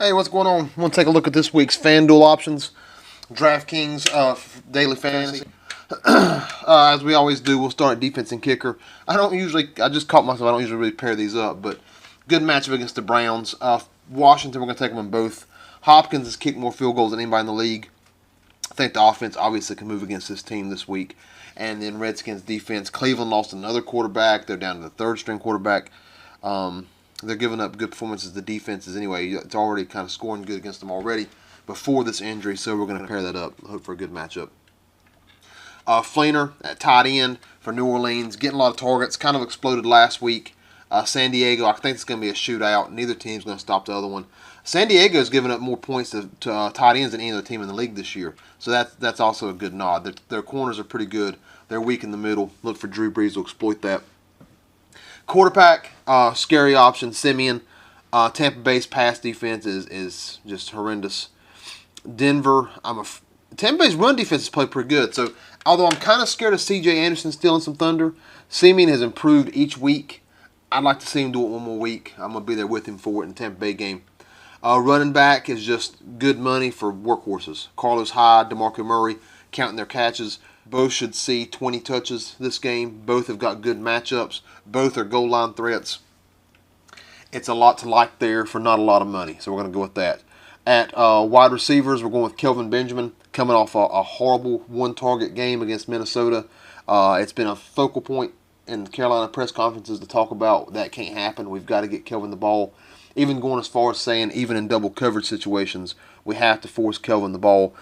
Hey, what's going on? I want to take a look at this week's Fanduel options, DraftKings daily fantasy. As we always do, we'll start at defense and kicker. I just caught myself, I don't usually really pair these up, but good matchup against the Browns. Washington, we're going to take them in both. Hopkins has kicked more field goals than anybody in the league. I think the offense obviously can move against this team this week. And then Redskins defense. Cleveland lost another quarterback. They're down to the third string quarterback. They're giving up good performances to defenses anyway. It's already kind of scoring good against them already before this injury, so we're going to pair that up. Hope for a good matchup. Fleener at tight end for New Orleans, getting a lot of targets. Kind of exploded last week. San Diego, I think it's going to be a shootout. Neither team's going to stop the other one. San Diego has given up more points to tight ends than any other team in the league this year, so that's also a good nod. Their corners are pretty good. They're weak in the middle. Look for Drew Brees to exploit that. Quarterback, scary option, Simeon. Tampa Bay's pass defense is just horrendous. Denver, Tampa Bay's run defense has played pretty good. So, although I'm kind of scared of C.J. Anderson stealing some thunder, Simeon has improved each week. I'd like to see him do it one more week. I'm going to be there with him for it in the Tampa Bay game. Running back is just good money for workhorses. Carlos Hyde, DeMarco Murray, counting their catches. Both should see 20 touches this game. Both have got good matchups. Both are goal line threats. It's a lot to like there for not a lot of money, so we're going to go with that. At wide receivers, we're going with Kelvin Benjamin, coming off a horrible one-target game against Minnesota. It's been a focal point in the Carolina press conferences to talk about that can't happen. We've got to get Kelvin the ball. Even going as far as saying, even in double coverage situations, we have to force Kelvin the ball.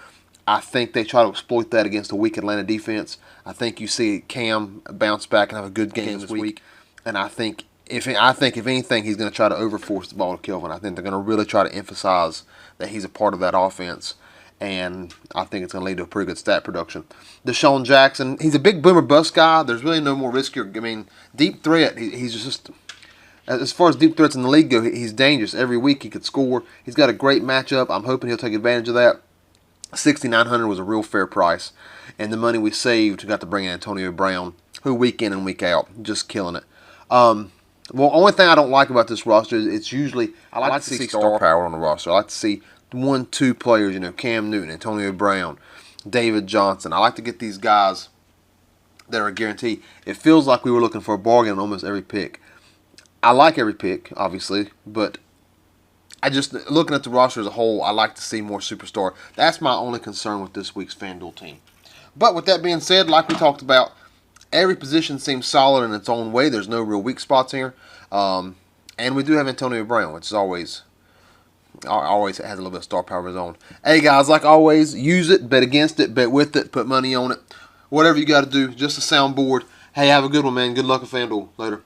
I think they try to exploit that against a weak Atlanta defense. I think you see Cam bounce back and have a good game this week. And I think if anything, he's going to try to overforce the ball to Kelvin. I think they're going to really try to emphasize that he's a part of that offense. And I think it's going to lead to a pretty good stat production. Deshaun Jackson, he's a big boomer bust guy. There's really no more risk here. I mean, deep threat, he's just... As far as deep threats in the league go, he's dangerous. Every week he could score. He's got a great matchup. I'm hoping he'll take advantage of that. $6,900 was a real fair price. And the money we saved got to bring in Antonio Brown, who week in and week out, just killing it. Well, only thing I don't like about this roster is it's usually, I like to see star power on the roster. I like to see 1-2 players, Cam Newton, Antonio Brown, David Johnson. I like to get these guys that are a guarantee. It feels like we were looking for a bargain on almost every pick. I like every pick, obviously, but looking at the roster as a whole, I like to see more superstar. That's my only concern with this week's FanDuel team. But with that being said, like we talked about, every position seems solid in its own way. There's no real weak spots here. And we do have Antonio Brown, which is always has a little bit of star power of his own. Hey, guys, like always, use it, bet against it, bet with it, put money on it. Whatever you got to do, just a soundboard. Hey, have a good one, man. Good luck at FanDuel. Later.